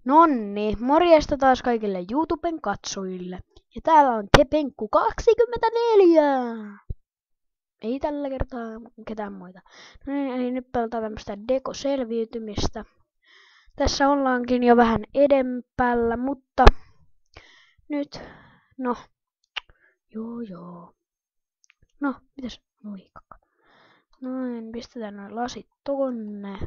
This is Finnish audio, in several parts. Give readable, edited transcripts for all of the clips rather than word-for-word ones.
Nonni, morjesta taas kaikille YouTuben katsojille. Ja täällä on Tepenkku 24. Ei tällä kertaa ketään muita. No niin, eli nyt pelataan tämmöstä Deko-selviytymistä. Tässä ollaankin jo vähän edempällä, mutta nyt, no, joo. No, mitäs, muikakka. Noin, pistetään noin lasit tonne.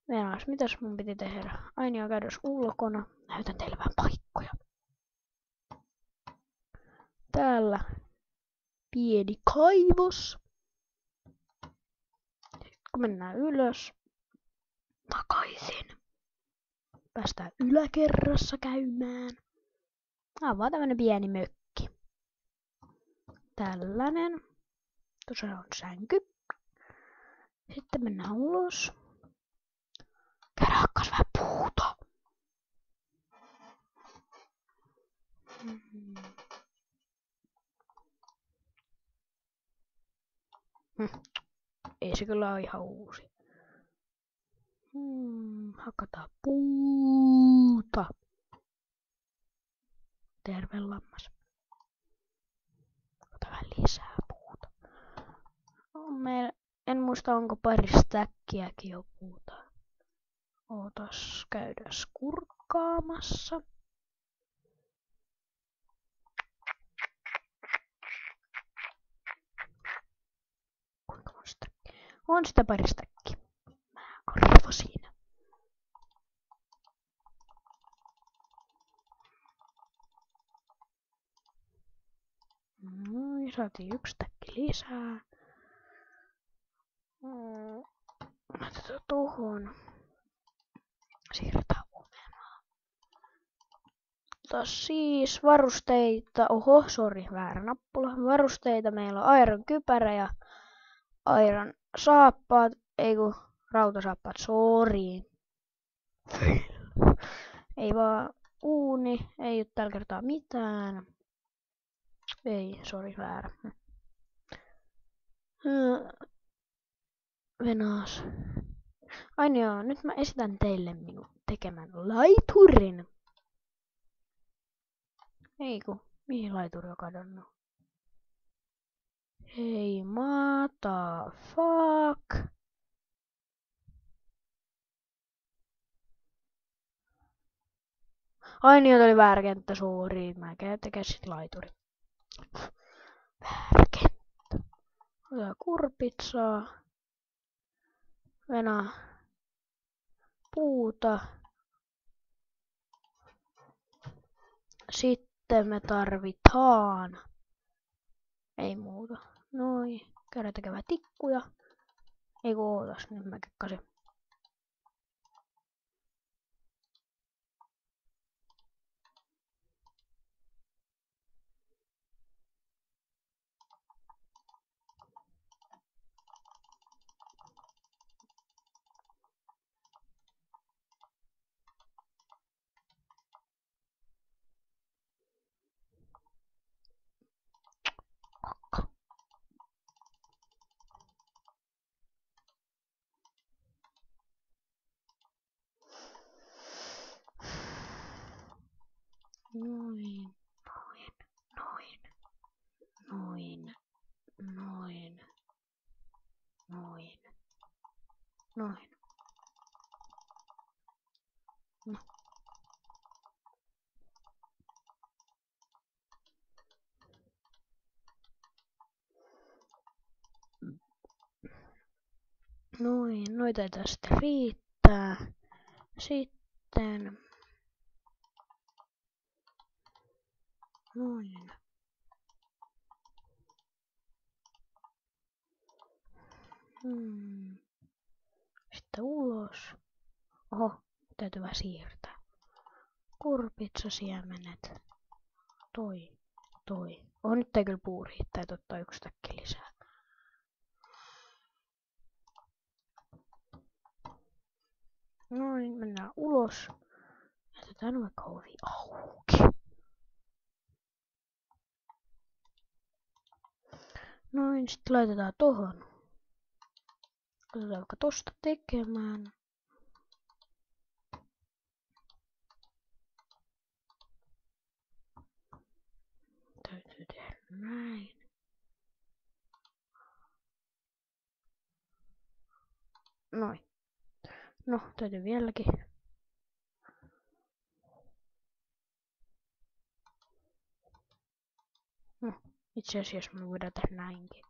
Venäas, mitäs mun piti tehdä? Ainoa käydäs ulkona. Näytän teille vähän paikkoja. Täällä pieni kaivos. Sitten kun mennään ylös, takaisin. Päästään yläkerrassa käymään. Tää on vaan tämmönen pieni mökki. Tällainen. Tuossa on sänky. Sitten mennään ulos. Käydään hakkas vähän puuta. Ei se kyllä ole ihan uusi. Hakataan puuta. Terve lammas. Ota vähän lisää puuta. En muista onko pari stäkkiäkin jo puuta. Ootas, käydäs kurkkaamassa. Kuinka monta stäkkiä? On sitä pari stäkkiä. Mä arvo siinä. Noin, saatiin yksi stäkki lisää. Laitetaan tuohon. Siirretään omenaa. Taas siis varusteita. Oho, sori, väärä nappula. Varusteita meillä on Iron kypärä ja Iron saappaat. Ei kun rautasaappaat, sori. Ei vaan uuni, ei oo tällä kertaa mitään. Ei, sori, väärä. Venaas. Aina joo, nyt mä esitän teille minun tekemän laiturin. Eiku, mihin laituri on kadonnut? Hei, mata fuck. Aina joo, oli väärä kenttä, sori. Mä tekee sit laituri. Väärä kenttä. Otetaan kurpitsaa. Venaa puuta. Sitten me tarvitaan. Ei muuta. Noin. Käydään tekemään tikkuja. Ei kun ootas, nyt mä kekkasin. Noin. No. Noin, noita ei tästä riittää. Sitten. Noin. Sitten ulos. Oho, täytyy vähän siirtää. Kurpitsasiemenet. Toi. Oho, nyt ei kyllä puu riittää, täytyy ottaa yksi täkki lisää. Noin, mennään ulos. Jätetään vaikka ovi auki. Noin, sitten laitetaan tohon. Otetaan vaikka tosta tekemään. Noin. No, täytyy vieläkin. No, itse asiassa me voidaan tehdä näinkin.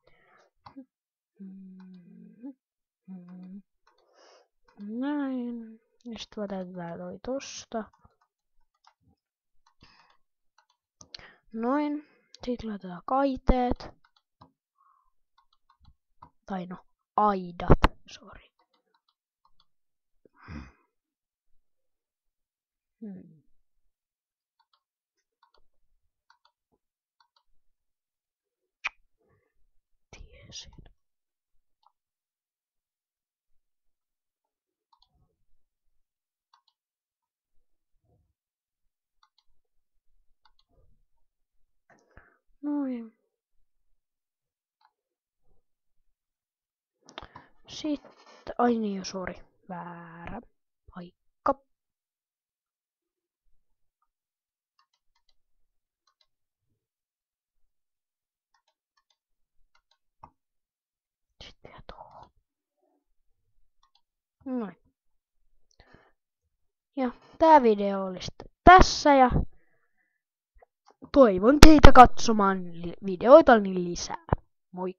Näin. Ja sitten otetaan toi tosta. Noin. Sitten laitetaan kaiteet. Tai no, aidat. Sori. Tiesin. Noin. Sitten, ai niin, sori, väärä paikka. Sitten vielä tuohon. Noin. Ja tää video oli sitten tässä ja toivon teitä katsomaan videoitani lisää. Moi!